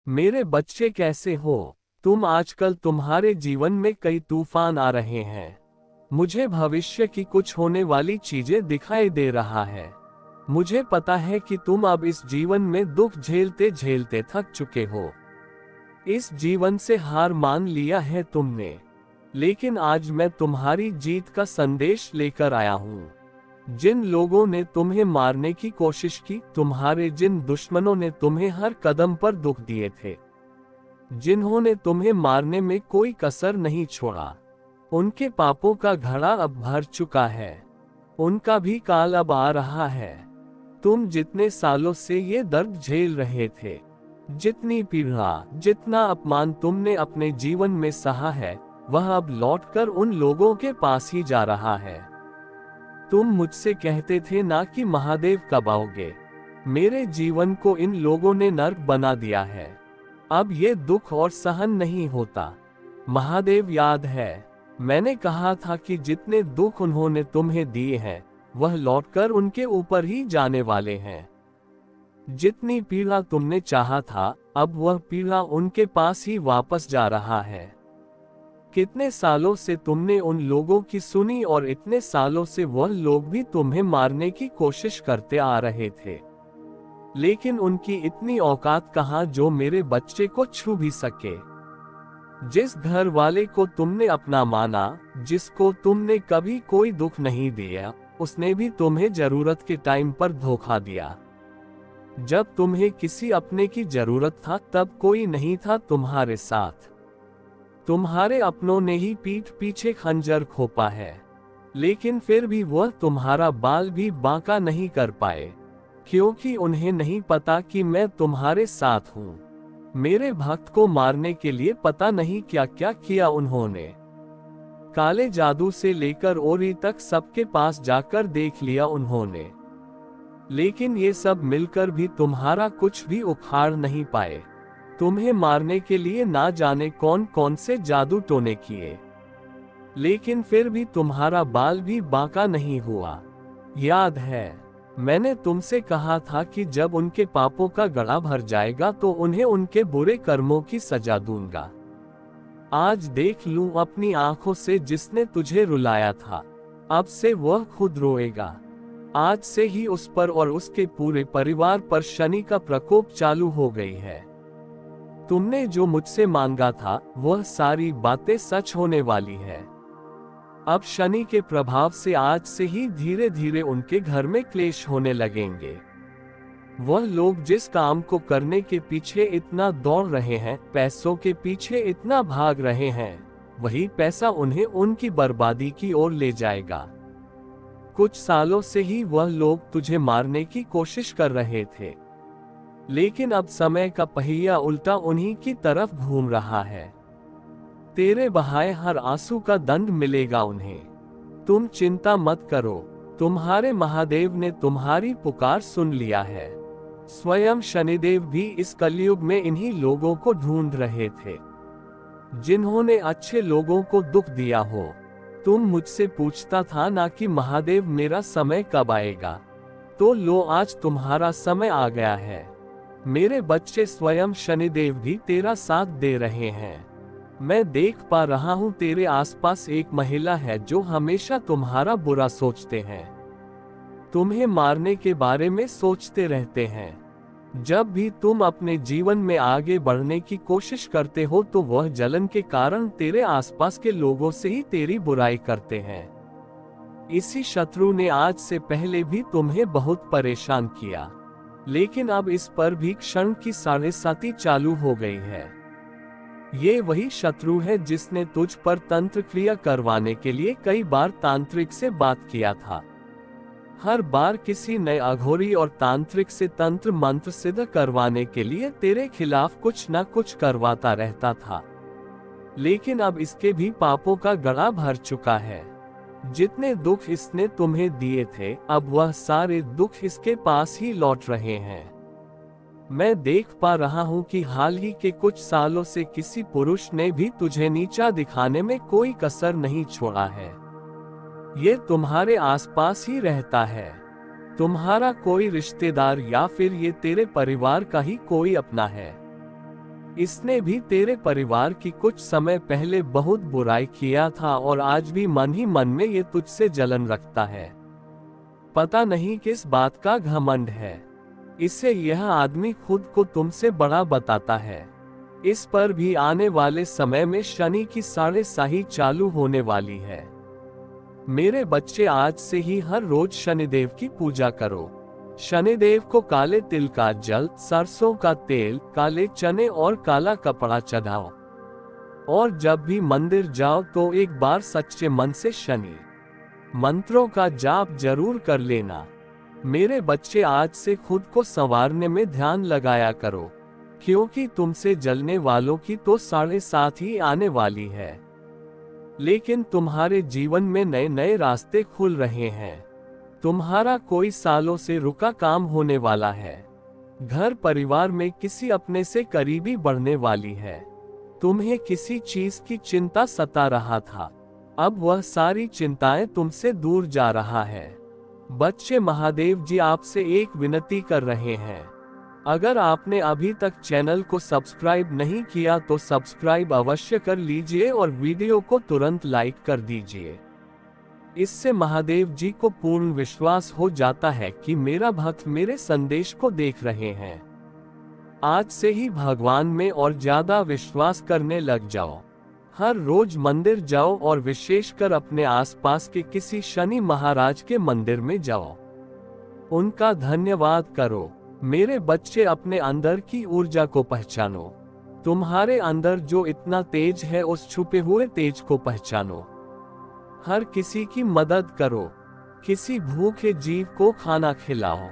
मेरे बच्चे कैसे हो तुम? आजकल तुम्हारे जीवन में कई तूफान आ रहे हैं। मुझे भविष्य की कुछ होने वाली चीजें दिखाई दे रहा है। मुझे पता है कि तुम अब इस जीवन में दुख झेलते झेलते थक चुके हो। इस जीवन से हार मान लिया है तुमने। लेकिन आज मैं तुम्हारी जीत का संदेश लेकर आया हूँ। जिन लोगों ने तुम्हें मारने की कोशिश की, तुम्हारे जिन दुश्मनों ने तुम्हें हर कदम पर दुख दिए थे, जिन्होंने तुम्हें मारने में कोई कसर नहीं छोड़ा, उनके पापों का घड़ा अब भर चुका है। उनका भी काल अब आ रहा है। तुम जितने सालों से ये दर्द झेल रहे थे, जितनी पीड़ा, जितना अपमान तुमने अपने जीवन में सहा है, वह अब लौटकर उन लोगों के पास ही जा रहा है। तुम मुझसे कहते थे ना कि महादेव कब आओगे। मेरे जीवन को इन लोगों ने नर्क बना दिया है। अब ये दुख और सहन नहीं होता। महादेव याद है, मैंने कहा था कि जितने दुख उन्होंने तुम्हें दिए हैं, वह लौटकर उनके ऊपर ही जाने वाले हैं। जितनी पीड़ा तुमने चाहा था, अब वह पीड़ा उनके पास ही वापस जा रहा है। कितने सालों से तुमने उन लोगों की सुनी और इतने सालों से वह लोग भी तुम्हें मारने की कोशिश करते आ रहे थे। लेकिन उनकी इतनी औकात कहाँ जो मेरे बच्चे को छू भी सके। जिस घर वाले को तुमने अपना माना, जिसको तुमने कभी कोई दुख नहीं दिया, उसने भी तुम्हें जरूरत के टाइम पर धोखा दिया। जब तुम्हें किसी अपने की जरूरत था, तब कोई नहीं था तुम्हारे साथ। तुम्हारे अपनों ने ही पीठ पीछे खंजर खोपा है। लेकिन फिर भी वह तुम्हारा बाल भी बांका नहीं कर पाए, क्योंकि उन्हें नहीं पता कि मैं तुम्हारे साथ हूँ। मेरे भक्त को मारने के लिए पता नहीं क्या क्या किया उन्होंने। काले जादू से लेकर ओरी तक सबके पास जाकर देख लिया उन्होंने। लेकिन ये सब मिलकर भी तुम्हारा कुछ भी उखाड़ नहीं पाए। तुम्हें मारने के लिए ना जाने कौन कौन से जादू टोने किए, लेकिन फिर भी तुम्हारा बाल भी बांका नहीं हुआ। याद है, मैंने तुमसे कहा था कि जब उनके पापों का गड़ा भर जाएगा तो उन्हें उनके बुरे कर्मों की सजा दूंगा। आज देख लूं अपनी आंखों से, जिसने तुझे रुलाया था, अब से वह खुद रोएगा। आज से ही उस पर और उसके पूरे परिवार पर शनि का प्रकोप चालू हो गई है। तुमने जो मुझसे मांगा था, वह सारी बातें सच होने वाली है। अब शनि के प्रभाव से आज से ही धीरे धीरे उनके घर में क्लेश होने लगेंगे। वह लोग जिस काम को करने के पीछे इतना दौड़ रहे हैं, पैसों के पीछे इतना भाग रहे हैं, वही पैसा उन्हें उनकी बर्बादी की ओर ले जाएगा। कुछ सालों से ही वह लोग तुझे मारने की कोशिश कर रहे थे, लेकिन अब समय का पहिया उल्टा उन्हीं की तरफ घूम रहा है। तेरे बहाए हर आंसू का दंड मिलेगा उन्हें। तुम चिंता मत करो, तुम्हारे महादेव ने तुम्हारी पुकार सुन लिया है। स्वयं शनिदेव भी इस कलयुग में इन्हीं लोगों को ढूंढ रहे थे, जिन्होंने अच्छे लोगों को दुख दिया हो। तुम मुझसे पूछता था ना कि महादेव मेरा समय कब आएगा, तो लो आज तुम्हारा समय आ गया है। मेरे बच्चे, स्वयं शनिदेव भी तेरा साथ दे रहे हैं। मैं देख पा रहा हूँ तेरे आसपास एक महिला है जो हमेशा तुम्हारा बुरा सोचते हैं, तुम्हें मारने के बारे में सोचते रहते हैं। जब भी तुम अपने जीवन में आगे बढ़ने की कोशिश करते हो, तो वह जलन के कारण तेरे आसपास के लोगों से ही तेरी बुराई करते हैं। इसी शत्रु ने आज से पहले भी तुम्हें बहुत परेशान किया, लेकिन अब इस पर भी क्षण की साढ़ेसाती चालू हो गई है। ये वही शत्रु है जिसने तुझ पर तंत्र क्रिया करवाने के लिए कई बार तांत्रिक से बात किया था। हर बार किसी नए अघोरी और तांत्रिक से तंत्र मंत्र सिद्ध करवाने के लिए तेरे खिलाफ कुछ न कुछ करवाता रहता था। लेकिन अब इसके भी पापों का गड़ा भर चुका है। जितने दुख इसने तुम्हें दिए थे, अब वह सारे दुख इसके पास ही लौट रहे हैं। मैं देख पा रहा हूँ कि हाल ही के कुछ सालों से किसी पुरुष ने भी तुझे नीचा दिखाने में कोई कसर नहीं छोड़ा है। ये तुम्हारे आसपास ही रहता है। तुम्हारा कोई रिश्तेदार या फिर ये तेरे परिवार का ही कोई अपना है। इसने भी तेरे परिवार की कुछ समय पहले बहुत बुराई किया था और आज भी मन ही मन में ये तुझसे जलन रखता है। पता नहीं किस बात का घमंड है, इससे यह आदमी खुद को तुमसे बड़ा बताता है। इस पर भी आने वाले समय में शनि की 6.5 चालू होने वाली है। मेरे बच्चे, आज से ही हर रोज शनिदेव की पूजा करो। शनिदेव को काले तिल का जल, सरसों का तेल, काले चने और काला कपड़ा चढ़ाओ। और जब भी मंदिर जाओ तो एक बार सच्चे मन से शनि मंत्रों का जाप जरूर कर लेना। मेरे बच्चे, आज से खुद को संवारने में ध्यान लगाया करो, क्योंकि तुमसे जलने वालों की तो 7.5 ही आने वाली है। लेकिन तुम्हारे जीवन में नए नए रास्ते खुल रहे हैं। तुम्हारा कोई सालों से रुका काम होने वाला है। घर परिवार में किसी अपने से करीबी बढ़ने वाली है। तुम्हें किसी चीज की चिंता सता रहा था, अब वह सारी चिंताएं तुमसे दूर जा रहा है। बच्चे, महादेव जी आपसे एक विनती कर रहे हैं। अगर आपने अभी तक चैनल को सब्सक्राइब नहीं किया तो सब्सक्राइब अवश्य कर लीजिए और वीडियो को तुरंत लाइक कर दीजिए। इससे महादेव जी को पूर्ण विश्वास हो जाता है कि मेरा भक्त मेरे संदेश को देख रहे हैं। आज से ही भगवान में और ज्यादा विश्वास करने लग जाओ। हर रोज मंदिर जाओ और विशेषकर अपने आसपास के किसी शनि महाराज के मंदिर में जाओ, उनका धन्यवाद करो। मेरे बच्चे, अपने अंदर की ऊर्जा को पहचानो। तुम्हारे अंदर जो इतना तेज है, उस छुपे हुए तेज को पहचानो। हर किसी की मदद करो, किसी भूखे जीव को खाना खिलाओ।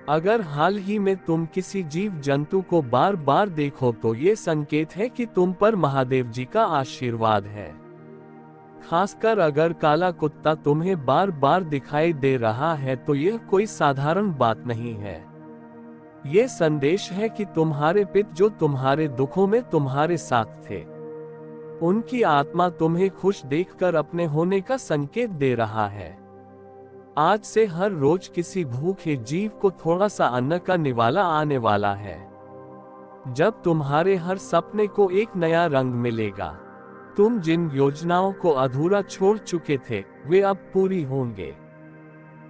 अगर हाल ही में तुम किसी जीव जंतु को बार बार देखो तो ये संकेत है कि तुम पर महादेव जी का आशीर्वाद है। खासकर अगर काला कुत्ता तुम्हें बार बार दिखाई दे रहा है तो यह कोई साधारण बात नहीं है। ये संदेश है कि तुम्हारे पिता, जो तुम्हारे दुखों में तुम्हारे साथ थे, उनकी आत्मा तुम्हें खुश देखकर अपने होने का संकेत दे रहा है। आज से हर रोज किसी भूखे जीव को थोड़ा सा अन्न का निवाला आने वाला है। जब तुम्हारे हर सपने को एक नया रंग मिलेगा। तुम जिन योजनाओं को अधूरा छोड़ चुके थे, वे अब पूरी होंगे।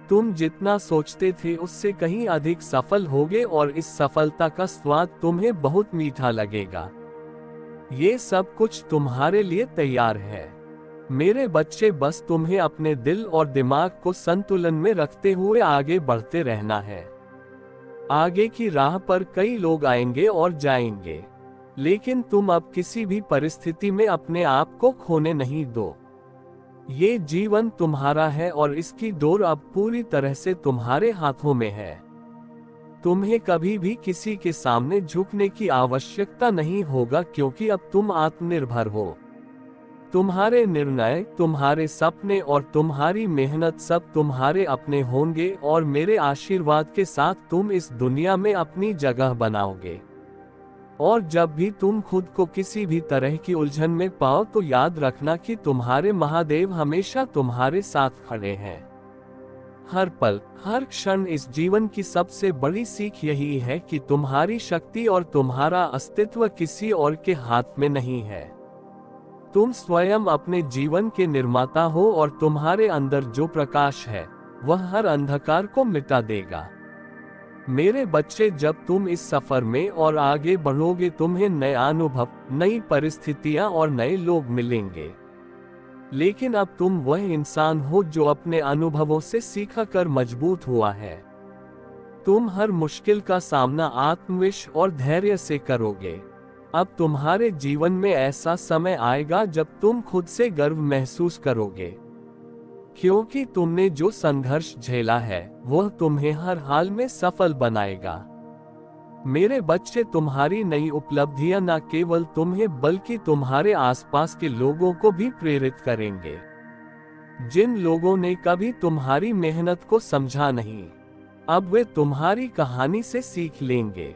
तुम जितना सोचते थे उससे कहीं अधिक सफल होगे और इस सफलता का स्वाद तुम्हें बहुत मीठा लगेगा। ये सब कुछ तुम्हारे लिए तैयार है। मेरे बच्चे, बस तुम्हें अपने दिल और दिमाग को संतुलन में रखते हुए आगे बढ़ते रहना है। आगे की राह पर कई लोग आएंगे और जाएंगे, लेकिन तुम अब किसी भी परिस्थिति में अपने आप को खोने नहीं दो। ये जीवन तुम्हारा है और इसकी डोर अब पूरी तरह से तुम्हारे हाथों में है। तुम्हें कभी भी किसी के सामने झुकने की आवश्यकता नहीं होगा, क्योंकि अब तुम आत्मनिर्भर हो। तुम्हारे निर्णय, तुम्हारे सपने और तुम्हारी मेहनत सब तुम्हारे अपने होंगे और मेरे आशीर्वाद के साथ तुम इस दुनिया में अपनी जगह बनाओगे। और जब भी तुम खुद को किसी भी तरह की उलझन में पाओ तो याद रखना कि तुम्हारे महादेव हमेशा तुम्हारे साथ खड़े हैं। हर पल, हर क्षण इस जीवन की सबसे बड़ी सीख यही है कि तुम्हारी शक्ति और तुम्हारा अस्तित्व किसी और के हाथ में नहीं है। तुम स्वयं अपने जीवन के निर्माता हो और तुम्हारे अंदर जो प्रकाश है वह हर अंधकार को मिटा देगा। मेरे बच्चे, जब तुम इस सफर में और आगे बढ़ोगे तुम्हें नए अनुभव, नई परिस्थितियां और नए लोग मिलेंगे। लेकिन अब तुम वह इंसान हो जो अपने अनुभवों से सीखा कर मजबूत हुआ है। तुम हर मुश्किल का सामना आत्मविश्वास और धैर्य से करोगे। अब तुम्हारे जीवन में ऐसा समय आएगा जब तुम खुद से गर्व महसूस करोगे, क्योंकि तुमने जो संघर्ष झेला है वह तुम्हें हर हाल में सफल बनाएगा। मेरे बच्चे, तुम्हारी नई उपलब्धियां न केवल तुम्हें बल्कि तुम्हारे आसपास के लोगों को भी प्रेरित करेंगे। जिन लोगों ने कभी तुम्हारी मेहनत को समझा नहीं, अब वे तुम्हारी कहानी से सीख लेंगे।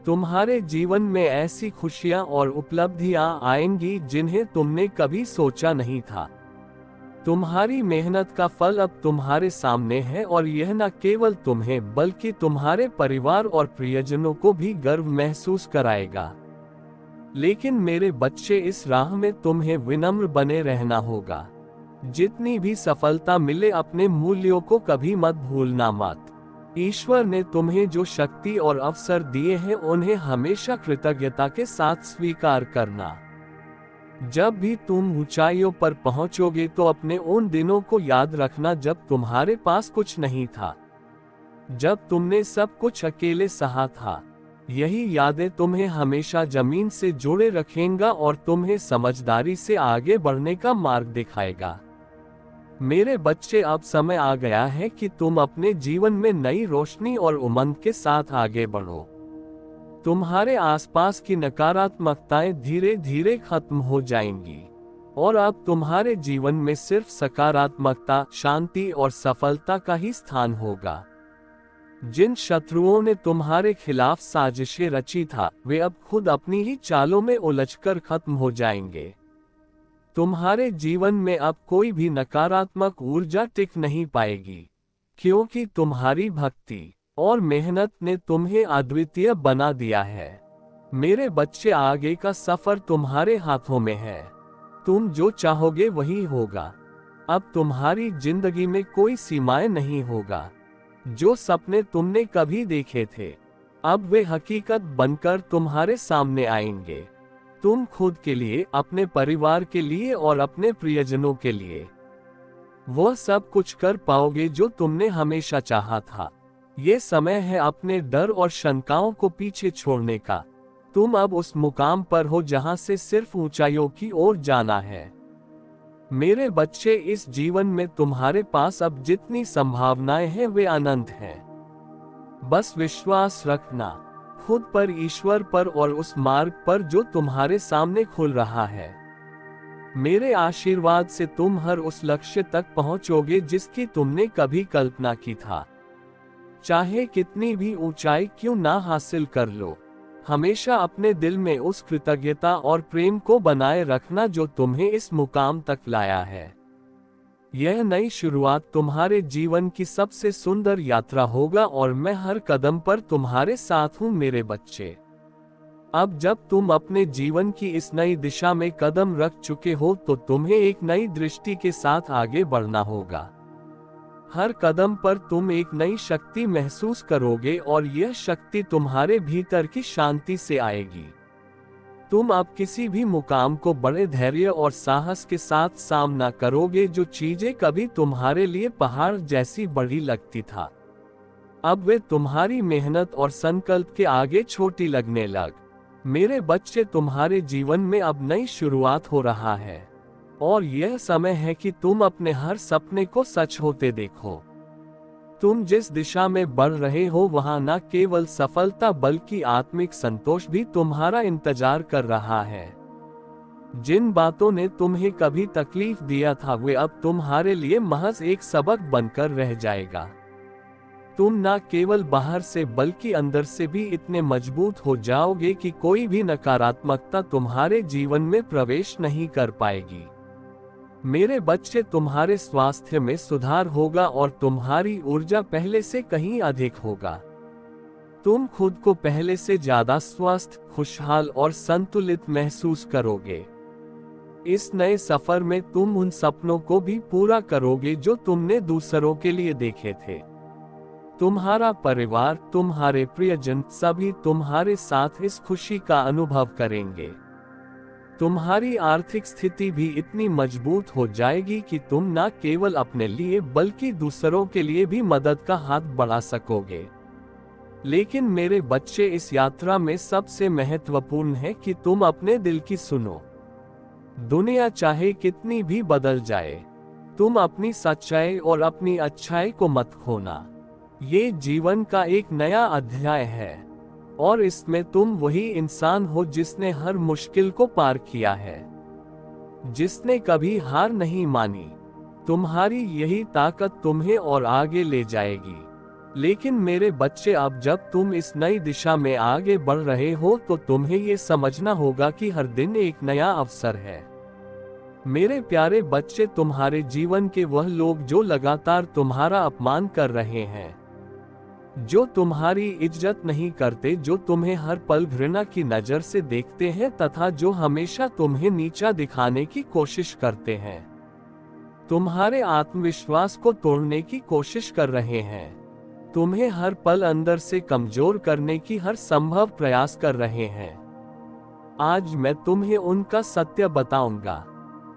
तुम्हारे जीवन में ऐसी खुशियां और उपलब्धियां आएंगी जिन्हें तुमने कभी सोचा नहीं था। तुम्हारी मेहनत का फल अब तुम्हारे सामने है और यह न केवल तुम्हें बल्कि तुम्हारे परिवार और प्रियजनों को भी गर्व महसूस कराएगा। लेकिन मेरे बच्चे, इस राह में तुम्हें विनम्र बने रहना होगा। जितनी भी सफलता मिले, अपने मूल्यों को कभी मत भूलना मत। ईश्वर ने तुम्हें जो शक्ति और अवसर दिए हैं, उन्हें हमेशा कृतज्ञता के साथ स्वीकार करना। जब भी तुम ऊंचाइयों पर पहुंचोगे तो अपने उन दिनों को याद रखना जब तुम्हारे पास कुछ नहीं था, जब तुमने सब कुछ अकेले सहा था। यही यादें तुम्हें हमेशा जमीन से जोड़े रखेंगा और तुम्हें समझदारी से आगे बढ़ने का मार्ग दिखाएगा। मेरे बच्चे, अब समय आ गया है कि तुम अपने जीवन में नई रोशनी और उमंग के साथ आगे बढ़ो। तुम्हारे आसपास की नकारात्मकताएं धीरे धीरे खत्म हो जाएंगी और अब तुम्हारे जीवन में सिर्फ सकारात्मकता, शांति और सफलता का ही स्थान होगा। जिन शत्रुओं ने तुम्हारे खिलाफ साजिशें रची था, वे अब खुद अपनी ही चालों में उलझकर खत्म हो जाएंगे। तुम्हारे जीवन में अब कोई भी नकारात्मक ऊर्जा टिक नहीं पाएगी, क्योंकि तुम्हारी भक्ति और मेहनत ने तुम्हें अद्वितीय बना दिया है। मेरे बच्चे, आगे का सफर तुम्हारे हाथों में है। तुम जो चाहोगे वही होगा। अब तुम्हारी जिंदगी में कोई सीमाएं नहीं होगा। जो सपने तुमने कभी देखे थे, अब वे हकीकत बनकर तुम्हारे सामने आएंगे। तुम खुद के लिए, अपने परिवार के लिए और अपने प्रियजनों के लिए वह सब कुछ कर पाओगे जो तुमने हमेशा चाहा था। ये समय है अपने डर और शंकाओं को पीछे छोड़ने का। तुम अब उस मुकाम पर हो जहां से सिर्फ ऊंचाइयों की ओर जाना है। मेरे बच्चे, इस जीवन में तुम्हारे पास अब जितनी संभावनाएं हैं वे अनंत हैं। बस विश्वास रखना खुद पर, ईश्वर पर और उस मार्ग पर जो तुम्हारे सामने खुल रहा है। मेरे आशीर्वाद से तुम हर उस लक्ष्य तक पहुंचोगे जिसकी तुमने कभी कल्पना की था। चाहे कितनी भी ऊंचाई क्यों ना हासिल कर लो, हमेशा अपने दिल में उस कृतज्ञता और प्रेम को बनाए रखना जो तुम्हें इस मुकाम तक लाया है। यह नई शुरुआत तुम्हारे जीवन की सबसे सुंदर यात्रा होगा और मैं हर कदम पर तुम्हारे साथ हूं मेरे बच्चे। अब जब तुम अपने जीवन की इस नई दिशा में कदम रख चुके हो तो तुम्हें एक नई दृष्टि के साथ आगे बढ़ना होगा। हर कदम पर तुम एक नई शक्ति महसूस करोगे और यह शक्ति तुम्हारे भीतर की शांति से आएगी। तुम अब किसी भी मुकाम को बड़े धैर्य और साहस के साथ सामना करोगे। जो चीजें कभी तुम्हारे लिए पहाड़ जैसी बड़ी लगती था, अब वे तुम्हारी मेहनत और संकल्प के आगे छोटी लगने लग। मेरे बच्चे, तुम्हारे जीवन में अब नई शुरुआत हो रहा है और यह समय है कि तुम अपने हर सपने को सच होते देखो। तुम जिस दिशा में बढ़ रहे हो वहां न केवल सफलता बल्कि आत्मिक संतोष भी तुम्हारा इंतजार कर रहा है। जिन बातों ने तुम्हें कभी तकलीफ दिया था वे अब तुम्हारे लिए महज एक सबक बनकर रह जाएगा। तुम न केवल बाहर से बल्कि अंदर से भी इतने मजबूत हो जाओगे कि कोई भी नकारात्मकता तुम्हारे जीवन में प्रवेश नहीं कर पाएगी। मेरे बच्चे, तुम्हारे स्वास्थ्य में सुधार होगा और तुम्हारी ऊर्जा पहले से कहीं अधिक होगा। तुम खुद को पहले से ज्यादा स्वस्थ, खुशहाल और संतुलित महसूस करोगे। इस नए सफर में तुम उन सपनों को भी पूरा करोगे जो तुमने दूसरों के लिए देखे थे। तुम्हारा परिवार, तुम्हारे प्रियजन सभी तुम्हारे साथ इस खुशी का अनुभव करेंगे। तुम्हारी आर्थिक स्थिति भी इतनी मजबूत हो जाएगी कि तुम न केवल अपने लिए बल्कि दूसरों के लिए भी मदद का हाथ बढ़ा सकोगे। लेकिन मेरे बच्चे, इस यात्रा में सबसे महत्वपूर्ण है कि तुम अपने दिल की सुनो। दुनिया चाहे कितनी भी बदल जाए, तुम अपनी सच्चाई और अपनी अच्छाई को मत खोना। ये जीवन का एक नया अध्याय है और इसमें तुम वही इंसान हो जिसने हर मुश्किल को पार किया है, जिसने कभी हार नहीं मानी। तुम्हारी यही ताकत तुम्हें और आगे ले जाएगी। लेकिन मेरे बच्चे, अब जब तुम इस नई दिशा में आगे बढ़ रहे हो तो तुम्हें ये समझना होगा कि हर दिन एक नया अवसर है। मेरे प्यारे बच्चे, तुम्हारे जीवन के वह लोग जो लगातार तुम्हारा अपमान कर रहे हैं, जो तुम्हारी इज्जत नहीं करते, जो तुम्हें हर पल घृणा की नजर से देखते हैं तथा जो हमेशा तुम्हें नीचा दिखाने की कोशिश करते हैं, तुम्हारे आत्मविश्वास को तोड़ने की कोशिश कर रहे हैं, तुम्हें हर पल अंदर से कमजोर करने की हर संभव प्रयास कर रहे हैं। आज मैं तुम्हें उनका सत्य बताऊंगा,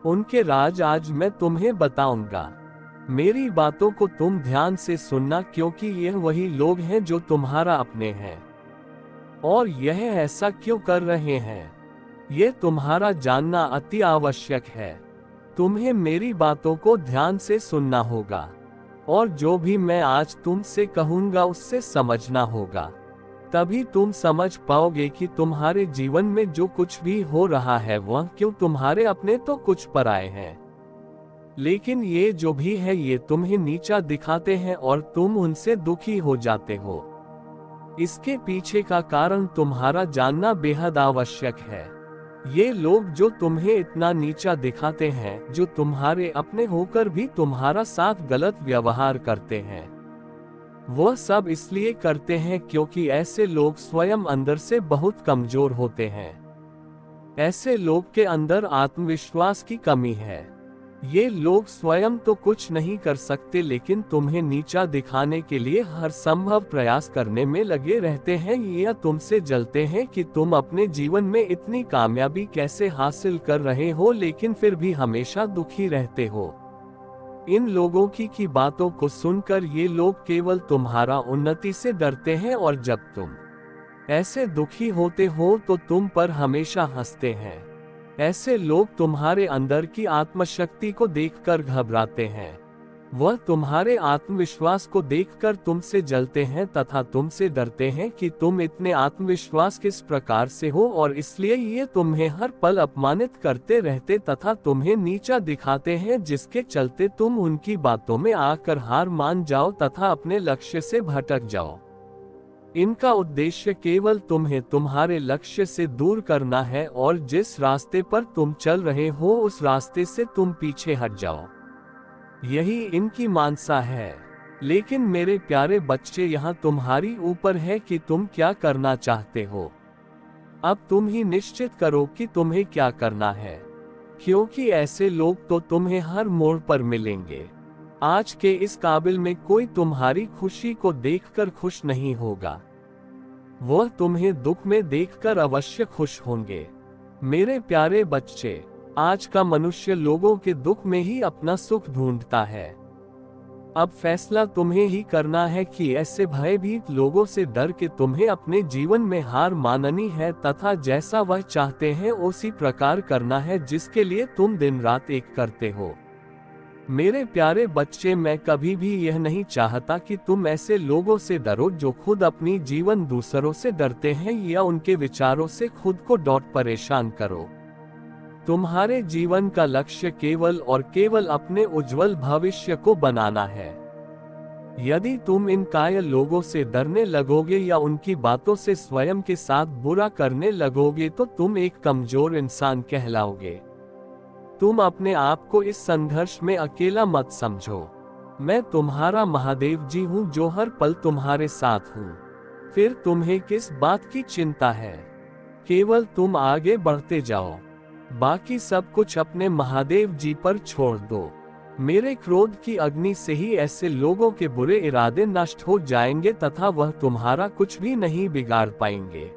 उनके राज आज मैं तुम्हें बताऊंगा। मेरी बातों को तुम ध्यान से सुनना, क्योंकि यह वही लोग हैं जो तुम्हारा अपने हैं। और यह ऐसा क्यों कर रहे हैं, यह तुम्हारा जानना अति आवश्यक है। तुम्हें मेरी बातों को ध्यान से सुनना होगा, और जो भी मैं आज तुमसे कहूंगा उससे समझना होगा। तभी तुम समझ पाओगे कि तुम्हारे जीवन में जो कुछ भी हो रहा है वह क्यों तुम्हारे अपने तो कुछ पराए हैं। लेकिन ये जो भी है ये तुम्हें नीचा दिखाते हैं और तुम उनसे दुखी हो जाते हो। इसके पीछे का कारण तुम्हारा जानना बेहद आवश्यक है। ये लोग जो तुम्हें इतना नीचा दिखाते हैं, जो तुम्हारे अपने होकर भी तुम्हारा साथ गलत व्यवहार करते हैं, वह सब इसलिए करते हैं क्योंकि ऐसे लोग स्वयं अंदर से बहुत कमजोर होते हैं। ऐसे लोग के अंदर आत्मविश्वास की कमी है। ये लोग स्वयं तो कुछ नहीं कर सकते, लेकिन तुम्हें नीचा दिखाने के लिए हर संभव प्रयास करने में लगे रहते हैं, या तुमसे जलते हैं कि तुम अपने जीवन में इतनी कामयाबी कैसे हासिल कर रहे हो, लेकिन फिर भी हमेशा दुखी रहते हो। इन लोगों की बातों को सुनकर ये लोग केवल तुम्हारा उन्नति से डरते हैं, और जब तुम ऐसे दुखी होते हो तो तुम पर हमेशा हंसते हैं। ऐसे लोग तुम्हारे अंदर की आत्मशक्ति को देखकर घबराते हैं। वह तुम्हारे आत्मविश्वास को देखकर तुमसे जलते हैं तथा तुमसे डरते हैं कि तुम इतने आत्मविश्वास किस प्रकार से हो, और इसलिए ये तुम्हें हर पल अपमानित करते रहते तथा तुम्हें नीचा दिखाते हैं, जिसके चलते तुम उनकी बातों में आकर हार मान जाओ तथा अपने लक्ष्य से भटक जाओ। इनका उद्देश्य केवल तुम्हें तुम्हारे लक्ष्य से दूर करना है, और जिस रास्ते पर तुम चल रहे हो उस रास्ते से तुम पीछे हट जाओ। यही इनकी मानसा है। लेकिन मेरे प्यारे बच्चे, यहाँ तुम्हारी ऊपर है कि तुम क्या करना चाहते हो। अब तुम ही निश्चित करो कि तुम्हें क्या करना है, क्योंकि ऐसे लोग तो तुम्हें हर मोड़ पर मिलेंगे। आज के इस काबिल में कोई तुम्हारी खुशी को देखकर खुश नहीं होगा, वह तुम्हें दुख में देखकर अवश्य खुश होंगे। मेरे प्यारे बच्चे, आज का मनुष्य लोगों के दुख में ही अपना सुख ढूंढता है। अब फैसला तुम्हें ही करना है कि ऐसे भयभीत लोगों से डर के तुम्हें अपने जीवन में हार माननी है तथा जैसा वह चाहते हैं उसी प्रकार करना है जिसके लिए तुम दिन रात एक करते हो। मेरे प्यारे बच्चे, मैं कभी भी यह नहीं चाहता कि तुम ऐसे लोगों से डरो जो खुद अपनी जीवन दूसरों से डरते हैं या उनके विचारों से खुद को डॉट परेशान करो। तुम्हारे जीवन का लक्ष्य केवल और केवल अपने उज्जवल भविष्य को बनाना है। यदि तुम इन कायल लोगों से डरने लगोगे या उनकी बातों से स्वयं के साथ बुरा करने लगोगे तो तुम एक कमजोर इंसान कहलाओगे। तुम अपने आप को इस संघर्ष में अकेला मत समझो। मैं तुम्हारा महादेव जी हूँ जो हर पल तुम्हारे साथ हूँ। फिर तुम्हें किस बात की चिंता है? केवल तुम आगे बढ़ते जाओ, बाकी सब कुछ अपने महादेव जी पर छोड़ दो। मेरे क्रोध की अग्नि से ही ऐसे लोगों के बुरे इरादे नष्ट हो जाएंगे तथा वह तुम्हारा कुछ भी नहीं बिगाड़ पाएंगे।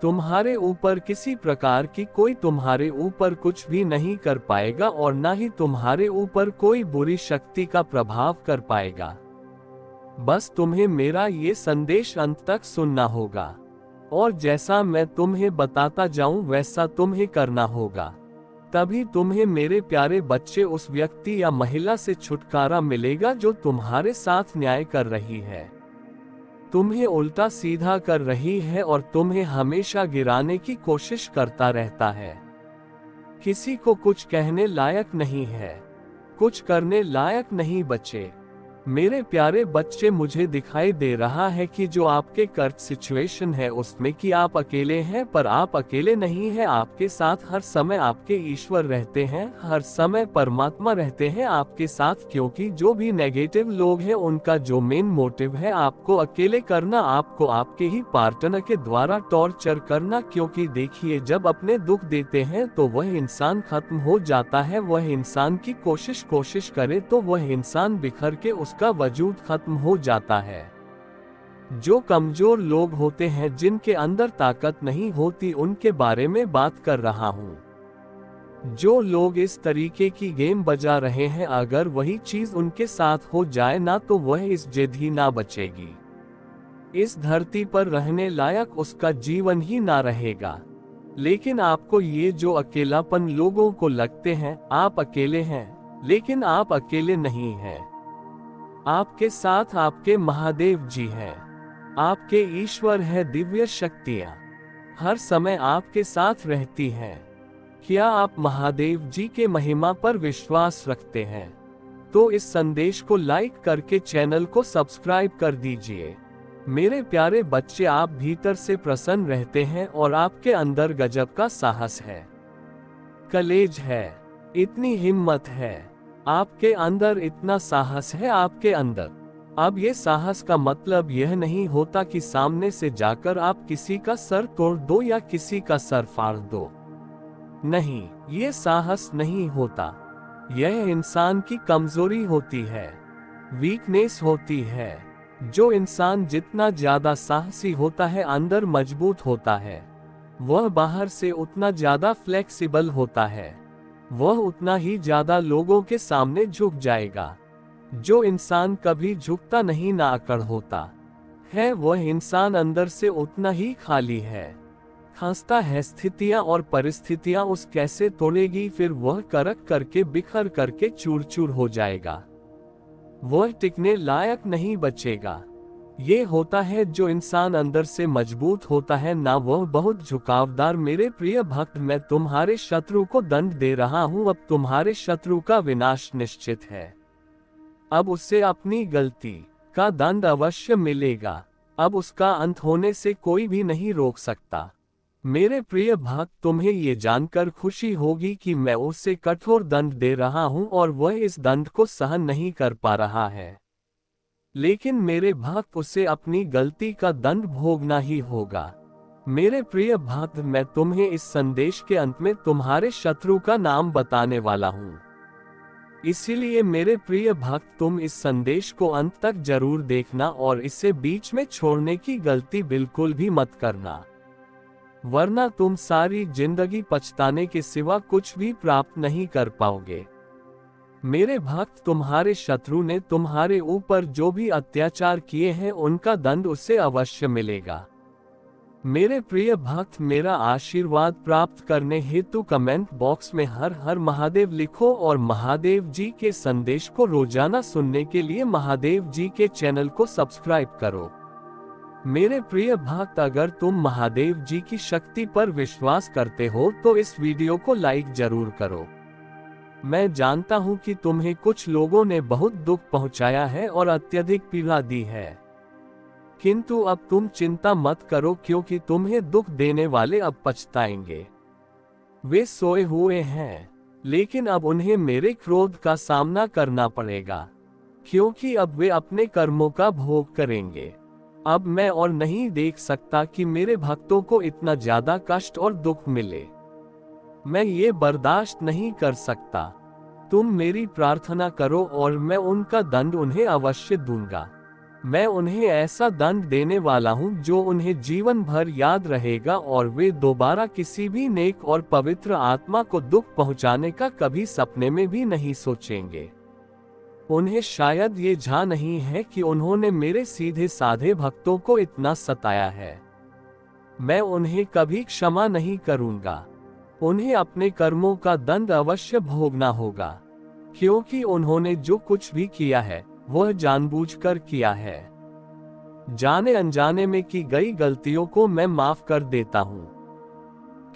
तुम्हारे ऊपर किसी प्रकार की कोई तुम्हारे ऊपर कुछ भी नहीं कर पाएगा और न ही तुम्हारे ऊपर कोई बुरी शक्ति का प्रभाव कर पाएगा। बस तुम्हें मेरा ये संदेश अंत तक सुनना होगा, और जैसा मैं तुम्हें बताता जाऊं वैसा तुम्हें करना होगा। तभी तुम्हें मेरे प्यारे बच्चे उस व्यक्ति या महिला से छुटकारा मिलेगा जो तुम्हारे साथ न्याय कर रही है, तुम्हें उल्टा सीधा कर रही है और तुम्हें हमेशा गिराने की कोशिश करता रहता है। किसी को कुछ कहने लायक नहीं है, कुछ करने लायक नहीं बचे। मेरे प्यारे बच्चे, मुझे दिखाई दे रहा है कि जो आपके कर्ट सिचुएशन है उसमें कि आप अकेले हैं, पर आप अकेले नहीं हैं। आपके साथ हर समय आपके ईश्वर रहते हैं, हर समय परमात्मा रहते हैं आपके साथ। क्योंकि जो भी नेगेटिव लोग हैं उनका जो मेन मोटिव है आपको अकेले करना, आपको आपके ही पार्टनर के द्वारा टॉर्चर करना। क्योंकि देखिए, जब अपने दुख देते हैं तो वह इंसान खत्म हो जाता है। वह इंसान की कोशिश करे तो वह इंसान बिखर के उसका वजूद खत्म हो जाता है। जो कमजोर लोग होते हैं, जिनके अंदर ताकत नहीं होती, उनके बारे में बात कर रहा हूँ। जो लोग इस तरीके की गेम बजा रहे हैं, अगर वही चीज उनके साथ हो जाए ना तो वह इस जिद ही ना बचेगी। इस धरती पर रहने लायक उसका जीवन ही ना रहेगा। लेकिन आपको ये जो अकेलापन लोगों को लगते हैं, आप अकेले हैं, लेकिन आप अकेले नहीं हैं। आपके साथ आपके महादेव जी हैं, आपके ईश्वर है, दिव्य शक्तियां हर समय आपके साथ रहती हैं। क्या आप महादेव जी के महिमा पर विश्वास रखते हैं? तो इस संदेश को लाइक करके चैनल को सब्सक्राइब कर दीजिए। मेरे प्यारे बच्चे, आप भीतर से प्रसन्न रहते हैं और आपके अंदर गजब का साहस है, कलेज है, इतनी हिम्मत है, आपके अंदर इतना साहस है आपके अंदर। अब ये साहस का मतलब यह नहीं होता कि सामने से जाकर आप किसी का सर तोड़ दो या किसी का सर फाड़ दो। नहीं, ये साहस नहीं होता। यह इंसान की कमजोरी होती है, वीकनेस होती है। जो इंसान जितना ज्यादा साहसी होता है, अंदर मजबूत होता है, वह बाहर से उतना ज्यादा फ्लेक्सिबल होता है, वह उतना ही ज्यादा लोगों के सामने झुक जाएगा। जो इंसान कभी झुकता नहीं, ना अकड़ होता है, वह इंसान अंदर से उतना ही खाली है। हंसता है, स्थितियां और परिस्थितियां उस कैसे तोड़ेगी, फिर वह करक करके बिखर करके चूर चूर हो जाएगा, वह टिकने लायक नहीं बचेगा। ये होता है जो इंसान अंदर से मजबूत होता है, ना वह बहुत झुकावदार। मेरे प्रिय भक्त, मैं तुम्हारे शत्रु को दंड दे रहा हूँ। अब तुम्हारे शत्रु का विनाश निश्चित है। अब उसे अपनी गलती का दंड अवश्य मिलेगा। अब उसका अंत होने से कोई भी नहीं रोक सकता। मेरे प्रिय भक्त, तुम्हें ये जानकर खुशी होगी कि मैं उसे कठोर दंड दे रहा हूँ और वह इस दंड को सहन नहीं कर पा रहा है। लेकिन मेरे भक्त, उसे अपनी गलती का दंड भोगना ही होगा। मेरे प्रिय भक्त, मैं तुम्हें इस संदेश के अंत में तुम्हारे शत्रु का नाम बताने वाला हूँ। इसीलिए मेरे प्रिय भक्त, तुम इस संदेश को अंत तक जरूर देखना और इसे बीच में छोड़ने की गलती बिल्कुल भी मत करना, वरना तुम सारी जिंदगी पछताने के सिवा कुछ भी प्राप्त नहीं कर पाओगे। मेरे भक्त, तुम्हारे शत्रु ने तुम्हारे ऊपर जो भी अत्याचार किए हैं, उनका दंड उसे अवश्य मिलेगा। मेरे प्रिय भक्त, मेरा आशीर्वाद प्राप्त करने हेतु कमेंट बॉक्स में हर हर महादेव लिखो और महादेव जी के संदेश को रोजाना सुनने के लिए महादेव जी के चैनल को सब्सक्राइब करो। मेरे प्रिय भक्त, अगर तुम महादेव जी की शक्ति पर विश्वास करते हो तो इस वीडियो को लाइक जरूर करो। मैं जानता हूं कि तुम्हें कुछ लोगों ने बहुत दुख पहुंचाया है और अत्यधिक पीड़ा दी है, किंतु अब तुम चिंता मत करो, क्योंकि तुम्हें दुख देने वाले अब पछताएंगे। वे सोए हुए हैं, लेकिन अब उन्हें मेरे क्रोध का सामना करना पड़ेगा, क्योंकि अब वे अपने कर्मों का भोग करेंगे। अब मैं और नहीं देख सकता कि मेरे भक्तों को इतना ज्यादा कष्ट और दुख मिले। मैं ये बर्दाश्त नहीं कर सकता। तुम मेरी प्रार्थना करो और मैं उनका दंड उन्हें अवश्य दूंगा। मैं उन्हें ऐसा दंड देने वाला हूँ जो उन्हें जीवन भर याद रहेगा और वे दोबारा किसी भी नेक और पवित्र आत्मा को दुख पहुँचाने का कभी सपने में भी नहीं सोचेंगे। उन्हें शायद ये झां नहीं है कि उन्होंने मेरे सीधे साधे भक्तों को इतना सताया है। मैं उन्हें कभी क्षमा नहीं करूंगा। उन्हें अपने कर्मों का दंड अवश्य भोगना होगा, क्योंकि उन्होंने जो कुछ भी किया है वह जानबूझकर किया है। जाने अनजाने में की गई गलतियों को मैं माफ कर देता हूँ,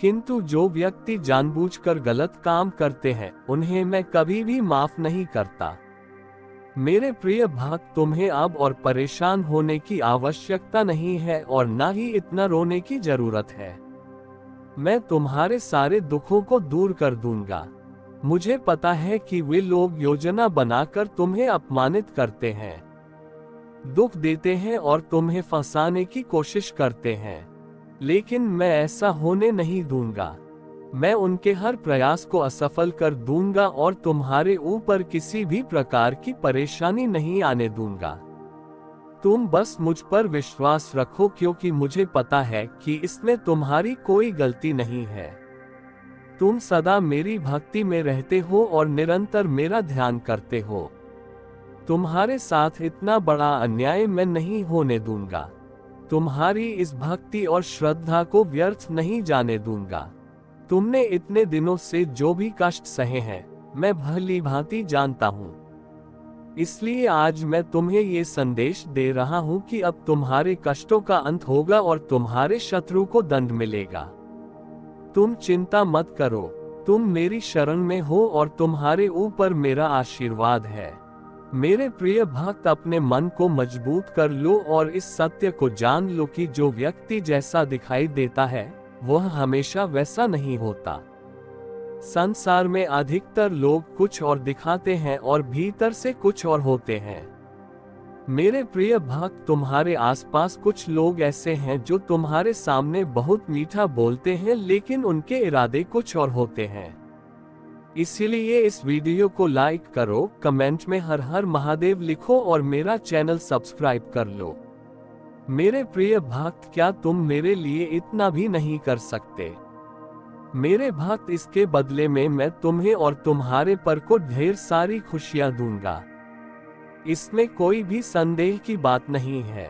किंतु जो व्यक्ति जानबूझकर गलत काम करते हैं उन्हें मैं कभी भी माफ नहीं करता। मेरे प्रिय भक्त, तुम्हें अब और परेशान होने की आवश्यकता नहीं है और ना ही इतना रोने की जरूरत है। मैं तुम्हारे सारे दुखों को दूर कर दूंगा। मुझे पता है कि वे लोग योजना बनाकर तुम्हें अपमानित करते हैं, दुख देते हैं और तुम्हें फंसाने की कोशिश करते हैं, लेकिन मैं ऐसा होने नहीं दूंगा। मैं उनके हर प्रयास को असफल कर दूंगा और तुम्हारे ऊपर किसी भी प्रकार की परेशानी नहीं आने दूंगा। तुम बस मुझ पर विश्वास रखो, क्योंकि मुझे पता है कि इसमें तुम्हारी कोई गलती नहीं है। तुम सदा मेरी भक्ति में रहते हो और निरंतर मेरा ध्यान करते हो। तुम्हारे साथ इतना बड़ा अन्याय मैं नहीं होने दूंगा। तुम्हारी इस भक्ति और श्रद्धा को व्यर्थ नहीं जाने दूंगा। तुमने इतने दिनों से जो भी कष्ट सहे हैं, मैं भली भांति जानता हूँ। इसलिए आज मैं तुम्हें ये संदेश दे रहा हूँ कि अब तुम्हारे कष्टों का अंत होगा और तुम्हारे शत्रु को दंड मिलेगा। तुम चिंता मत करो, तुम मेरी शरण में हो और तुम्हारे ऊपर मेरा आशीर्वाद है। मेरे प्रिय भक्त, अपने मन को मजबूत कर लो और इस सत्य को जान लो कि जो व्यक्ति जैसा दिखाई देता है वह हमेशा वैसा नहीं होता। संसार में अधिकतर लोग कुछ और दिखाते हैं और भीतर से कुछ और होते हैं। मेरे प्रिय भक्त, तुम्हारे आसपास कुछ लोग ऐसे हैं जो तुम्हारे सामने बहुत मीठा बोलते हैं, लेकिन उनके इरादे कुछ और होते हैं। इसीलिए इस वीडियो को लाइक करो, कमेंट में हर हर महादेव लिखो और मेरा चैनल सब्सक्राइब कर लो। मेरे प्रिय भक्त, क्या तुम मेरे लिए इतना भी नहीं कर सकते? मेरे भक्त, इसके बदले में मैं तुम्हें और तुम्हारे पर को ढेर सारी खुशियां दूंगा। इसमें कोई भी संदेह की बात नहीं है।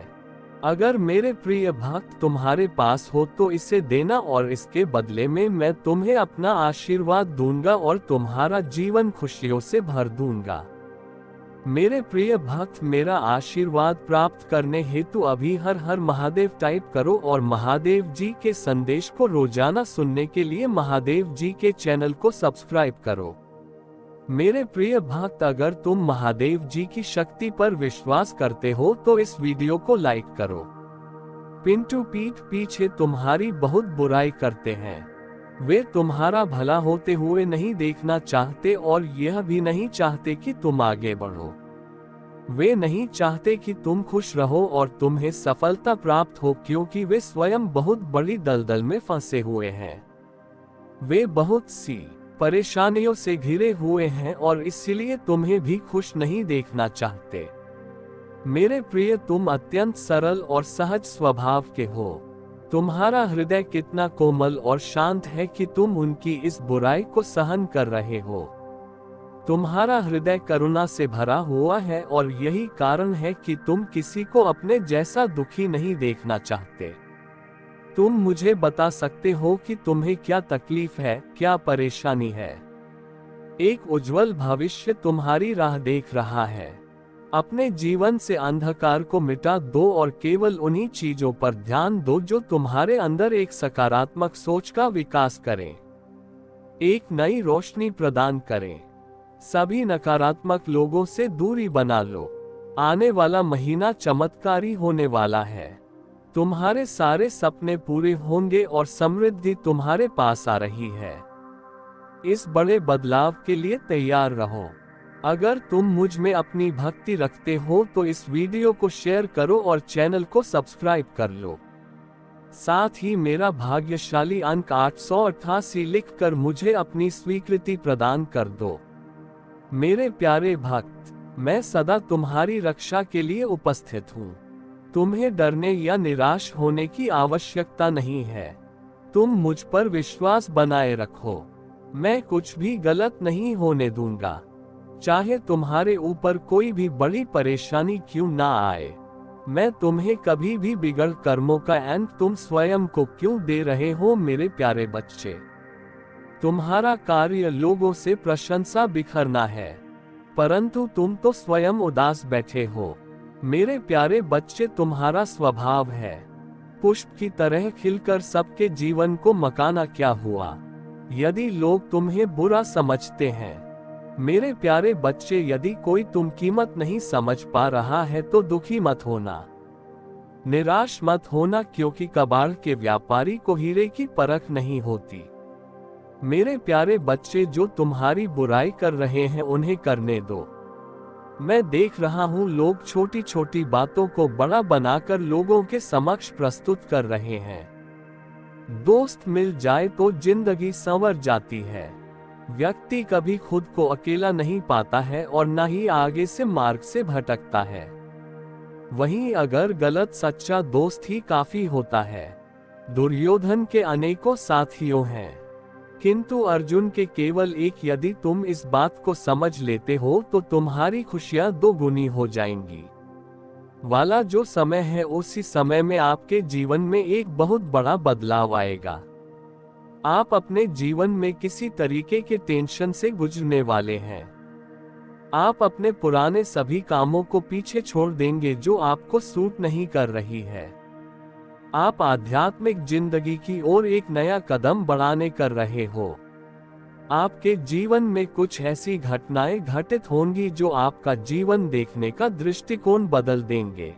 अगर मेरे प्रिय भक्त तुम्हारे पास हो तो इसे देना और इसके बदले में मैं तुम्हें अपना आशीर्वाद दूंगा और तुम्हारा जीवन खुशियों से भर दूंगा। मेरे प्रिय भक्त, मेरा आशीर्वाद प्राप्त करने हेतु अभी हर हर महादेव टाइप करो और महादेव जी के संदेश को रोजाना सुनने के लिए महादेव जी के चैनल को सब्सक्राइब करो। मेरे प्रिय भक्त, अगर तुम महादेव जी की शक्ति पर विश्वास करते हो तो इस वीडियो को लाइक करो। पिंटू पीठ पीछे तुम्हारी बहुत बुराई करते हैं। वे तुम्हारा भला होते हुए नहीं देखना चाहते और यह भी नहीं चाहते कि तुम आगे बढ़ो। वे नहीं चाहते कि तुम खुश रहो और तुम्हें सफलता प्राप्त हो, क्योंकि वे स्वयं बहुत बड़ी दलदल में फंसे हुए हैं। वे बहुत सी परेशानियों से घिरे हुए हैं और इसलिए तुम्हें भी खुश नहीं देखना चाहते। मेरे प्रिय, तुम अत्यंत सरल और सहज स्वभाव के हो। तुम्हारा हृदय कितना कोमल और शांत है कि तुम उनकी इस बुराई को सहन कर रहे हो। तुम्हारा हृदय करुणा से भरा हुआ है और यही कारण है कि तुम किसी को अपने जैसा दुखी नहीं देखना चाहते। तुम मुझे बता सकते हो कि तुम्हें क्या तकलीफ है, क्या परेशानी है। एक उज्जवल भविष्य तुम्हारी राह देख रहा है। अपने जीवन से अंधकार को मिटा दो और केवल उन्हीं चीजों पर ध्यान दो जो तुम्हारे अंदर एक सकारात्मक सोच का विकास करें, एक नई रोशनी प्रदान करें। सभी नकारात्मक लोगों से दूरी बना लो। आने वाला महीना चमत्कारी होने वाला है। तुम्हारे सारे सपने पूरे होंगे और समृद्धि तुम्हारे पास आ रही है। इस बड़े बदलाव के लिए तैयार रहो। अगर तुम मुझ में अपनी भक्ति रखते हो तो इस वीडियो को शेयर करो और चैनल को सब्सक्राइब कर लो। साथ ही मेरा भाग्यशाली अंक 888 लिखकर मुझे अपनी स्वीकृति प्रदान कर दो। मेरे प्यारे भक्त, मैं सदा तुम्हारी रक्षा के लिए उपस्थित हूँ। तुम्हें डरने या निराश होने की आवश्यकता नहीं है। तुम मुझ पर विश्वास बनाए रखो। मैं कुछ भी गलत नहीं होने दूंगा, चाहे तुम्हारे ऊपर कोई भी बड़ी परेशानी क्यों ना आए। मैं तुम्हें कभी भी बिगड़ कर्मों का अंत तुम स्वयं को क्यों दे रहे हो। मेरे प्यारे बच्चे, तुम्हारा कार्य लोगों से प्रशंसा बिखरना है, परंतु तुम तो स्वयं उदास बैठे हो। मेरे प्यारे बच्चे, तुम्हारा स्वभाव है पुष्प की तरह खिलकर सबके जीवन को मकाना क्या हुआ। यदि लोग तुम्हें बुरा समझते हैं मेरे प्यारे बच्चे, यदि कोई तुम कीमत नहीं समझ पा रहा है तो दुखी मत होना, निराश मत होना, क्योंकि कबाड़ के व्यापारी को हीरे की परख नहीं होती। मेरे प्यारे बच्चे, जो तुम्हारी बुराई कर रहे हैं उन्हें करने दो। मैं देख रहा हूँ लोग छोटी छोटी बातों को बड़ा बनाकर लोगों के समक्ष प्रस्तुत कर रहे हैं। दोस्त मिल जाए तो जिंदगी संवर जाती है। व्यक्ति कभी खुद को अकेला नहीं पाता है और न ही आगे से मार्ग से भटकता है। वहीं अगर गलत सच्चा दोस्त ही काफी होता है। दुर्योधन के अनेकों साथियों हैं, किंतु अर्जुन के केवल एक। यदि तुम इस बात को समझ लेते हो तो तुम्हारी खुशियां दोगुनी हो जाएंगी। वाला जो समय है उसी समय में आपके जीवन में एक बहुत बड़ा बदलाव आएगा। आप अपने जीवन में किसी तरीके के टेंशन से गुजरने वाले हैं। आप अपने पुराने सभी कामों को पीछे छोड़ देंगे जो आपको सूट नहीं कर रही है। आप आध्यात्मिक जिंदगी की ओर एक नया कदम बढ़ाने कर रहे हो। आपके जीवन में कुछ ऐसी घटनाएं घटित होंगी जो आपका जीवन देखने का दृष्टिकोण बदल देंगे।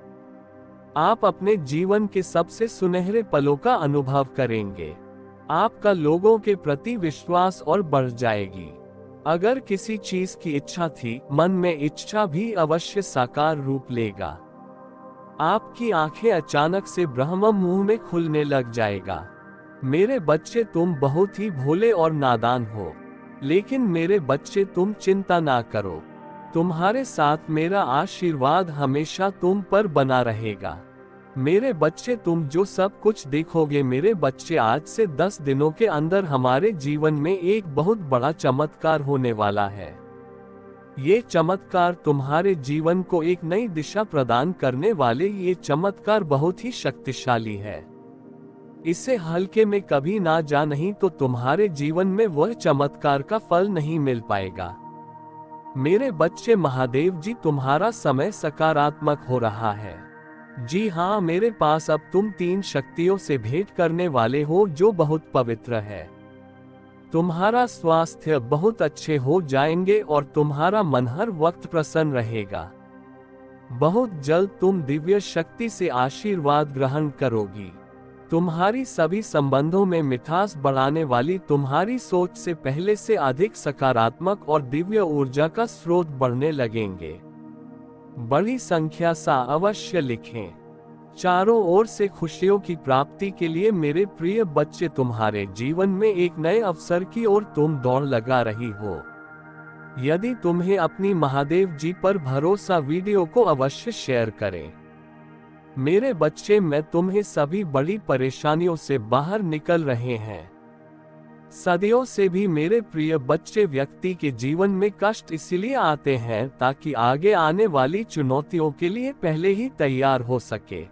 आप अपने जीवन के सबसे सुनहरे पलों का अनुभव करेंगे। आपका लोगों के प्रति विश्वास और बढ़ जाएगी। अगर किसी चीज की इच्छा थी, मन में इच्छा भी अवश्य साकार रूप लेगा। आपकी आंखें अचानक से ब्रह्म मुंह में खुलने लग जाएगा। मेरे बच्चे, तुम बहुत ही भोले और नादान हो, लेकिन मेरे बच्चे तुम चिंता ना करो। तुम्हारे साथ मेरा आशीर्वाद हमेशा तुम पर बना रहेगा। मेरे बच्चे, तुम जो सब कुछ देखोगे मेरे बच्चे, आज से 10 दिनों के अंदर हमारे जीवन में एक बहुत बड़ा चमत्कार होने वाला है। ये चमत्कार तुम्हारे जीवन को एक नई दिशा प्रदान करने वाले। ये चमत्कार बहुत ही शक्तिशाली है। इसे हल्के में कभी ना जा, नहीं तो तुम्हारे जीवन में वह चमत्कार का फल नहीं मिल पाएगा। मेरे बच्चे, महादेव जी तुम्हारा समय सकारात्मक हो रहा है। जी हाँ, मेरे पास अब तुम 3 शक्तियों से भेंट करने वाले हो जो बहुत पवित्र है। तुम्हारा स्वास्थ्य बहुत अच्छे हो जाएंगे और तुम्हारा मन हर वक्त प्रसन्न रहेगा। बहुत जल्द तुम दिव्य शक्ति से आशीर्वाद ग्रहण करोगी। तुम्हारी सभी संबंधों में मिठास बढ़ाने वाली तुम्हारी सोच से पहले से अधिक सकारात्मक और दिव्य ऊर्जा का स्रोत बढ़ने लगेंगे। बड़ी संख्या सा अवश्य लिखें। चारों ओर से खुशियों की प्राप्ति के लिए मेरे प्रिय बच्चे, तुम्हारे जीवन में एक नए अवसर की ओर तुम दौड़ लगा रही हो। यदि तुम्हें अपनी महादेव जी पर भरोसा, वीडियो को अवश्य शेयर करें। मेरे बच्चे, मैं तुम्हें सभी बड़ी परेशानियों से बाहर निकल रहे हैं। सदियों से भी मेरे प्रिय बच्चे, व्यक्ति के जीवन में कष्ट इसलिए आते हैं ताकि आगे आने वाली चुनौतियों के लिए पहले ही तैयार हो सके।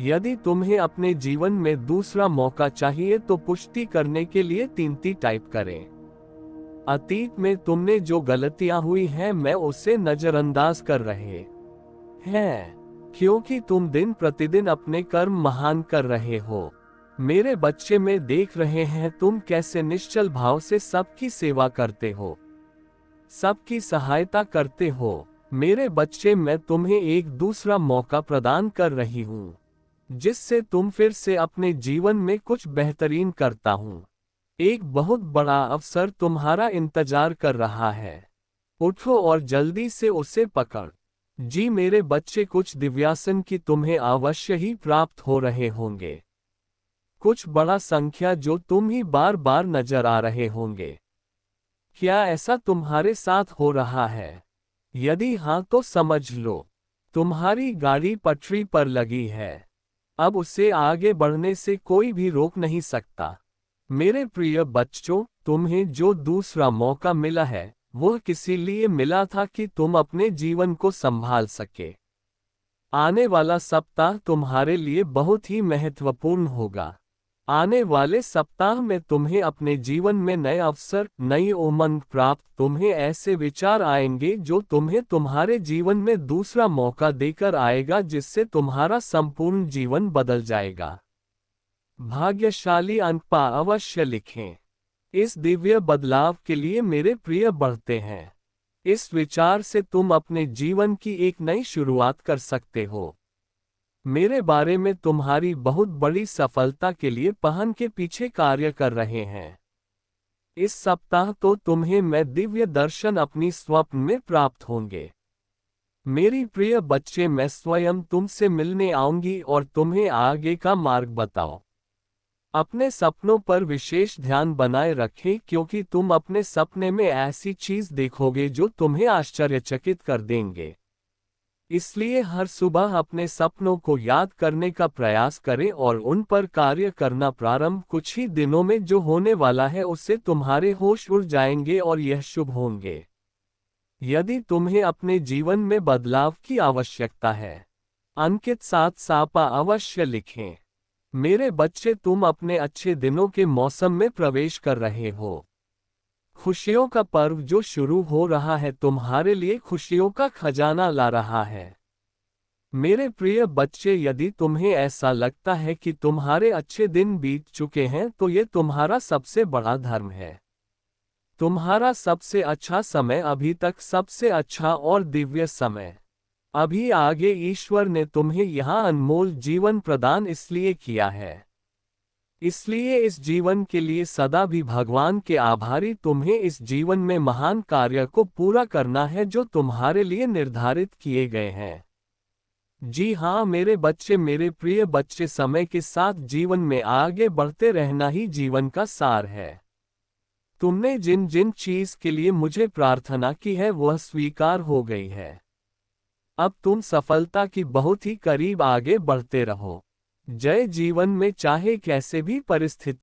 यदि तुम्हें अपने जीवन में दूसरा मौका चाहिए तो पुष्टि करने के लिए 3 टाइप करें। अतीत में तुमने जो गलतियां हुई हैं, मैं उसे नजरअंदाज कर रहे हैं, क्योंकि तुम दिन प्रतिदिन अपने कर्म महान कर रहे हो। मेरे बच्चे, में देख रहे हैं तुम कैसे निश्चल भाव से सबकी सेवा करते हो, सबकी सहायता करते हो। मेरे बच्चे, मैं तुम्हें एक दूसरा मौका प्रदान कर रही हूँ, जिससे तुम फिर से अपने जीवन में कुछ बेहतरीन करता हूँ। एक बहुत बड़ा अवसर तुम्हारा इंतजार कर रहा है। उठो और जल्दी से उसे पकड़। जी मेरे बच्चे, कुछ दिव्यासन की तुम्हें अवश्य ही प्राप्त हो रहे होंगे। कुछ बड़ा संख्या जो तुम ही बार बार नजर आ रहे होंगे। क्या ऐसा तुम्हारे साथ हो रहा है? यदि हाँ तो समझ लो, तुम्हारी गाड़ी पटरी पर लगी है। अब उसे आगे बढ़ने से कोई भी रोक नहीं सकता। मेरे प्रिय बच्चों, तुम्हें जो दूसरा मौका मिला है वह किसी लिए मिला था कि तुम अपने जीवन को संभाल सके। आने वाला सप्ताह तुम्हारे लिए बहुत ही महत्वपूर्ण होगा। आने वाले सप्ताह में तुम्हें अपने जीवन में नए अवसर, नई उमंग प्राप्त, तुम्हें ऐसे विचार आएंगे जो तुम्हें तुम्हारे जीवन में दूसरा मौका देकर आएगा, जिससे तुम्हारा संपूर्ण जीवन बदल जाएगा। भाग्यशाली अंक पा अवश्य लिखें। इस दिव्य बदलाव के लिए मेरे प्रिय बढ़ते हैं। इस विचार से तुम अपने जीवन की एक नई शुरुआत कर सकते हो। मेरे बारे में तुम्हारी बहुत बड़ी सफलता के लिए पहन के पीछे कार्य कर रहे हैं। इस सप्ताह तो तुम्हें मैं दिव्य दर्शन अपनी स्वप्न में प्राप्त होंगे। मेरी प्रिय बच्चे, मैं स्वयं तुमसे मिलने आऊंगी और तुम्हें आगे का मार्ग बताओ। अपने सपनों पर विशेष ध्यान बनाए रखें, क्योंकि तुम अपने सपने में ऐसी चीज देखोगे जो तुम्हें आश्चर्यचकित कर देंगे। इसलिए हर सुबह अपने सपनों को याद करने का प्रयास करें और उन पर कार्य करना प्रारंभ कुछ ही दिनों में जो होने वाला है उससे तुम्हारे होश उड़ जाएंगे और यह शुभ होंगे। यदि तुम्हें अपने जीवन में बदलाव की आवश्यकता है, अंकित 7 सापा अवश्य लिखें। मेरे बच्चे, तुम अपने अच्छे दिनों के मौसम में प्रवेश कर रहे हो। खुशियों का पर्व जो शुरू हो रहा है तुम्हारे लिए खुशियों का खजाना ला रहा है। मेरे प्रिय बच्चे, यदि तुम्हें ऐसा लगता है कि तुम्हारे अच्छे दिन बीत चुके हैं तो ये तुम्हारा सबसे बड़ा धर्म है। तुम्हारा सबसे अच्छा समय अभी तक सबसे अच्छा और दिव्य समय अभी आगे। ईश्वर ने तुम्हें यहाँ अनमोल जीवन प्रदान इसलिए किया है। इसलिए इस जीवन के लिए सदा भी भगवान के आभारी। तुम्हें इस जीवन में महान कार्य को पूरा करना है जो तुम्हारे लिए निर्धारित किए गए हैं। जी हाँ मेरे बच्चे, मेरे प्रिय बच्चे, समय के साथ जीवन में आगे बढ़ते रहना ही जीवन का सार है। तुमने जिन जिन चीज के लिए मुझे प्रार्थना की है वह स्वीकार हो गई है। अब तुम सफलता की बहुत ही करीब आगे बढ़ते रहो। जय जीवन में चाहे कैसे भी परिस्थिति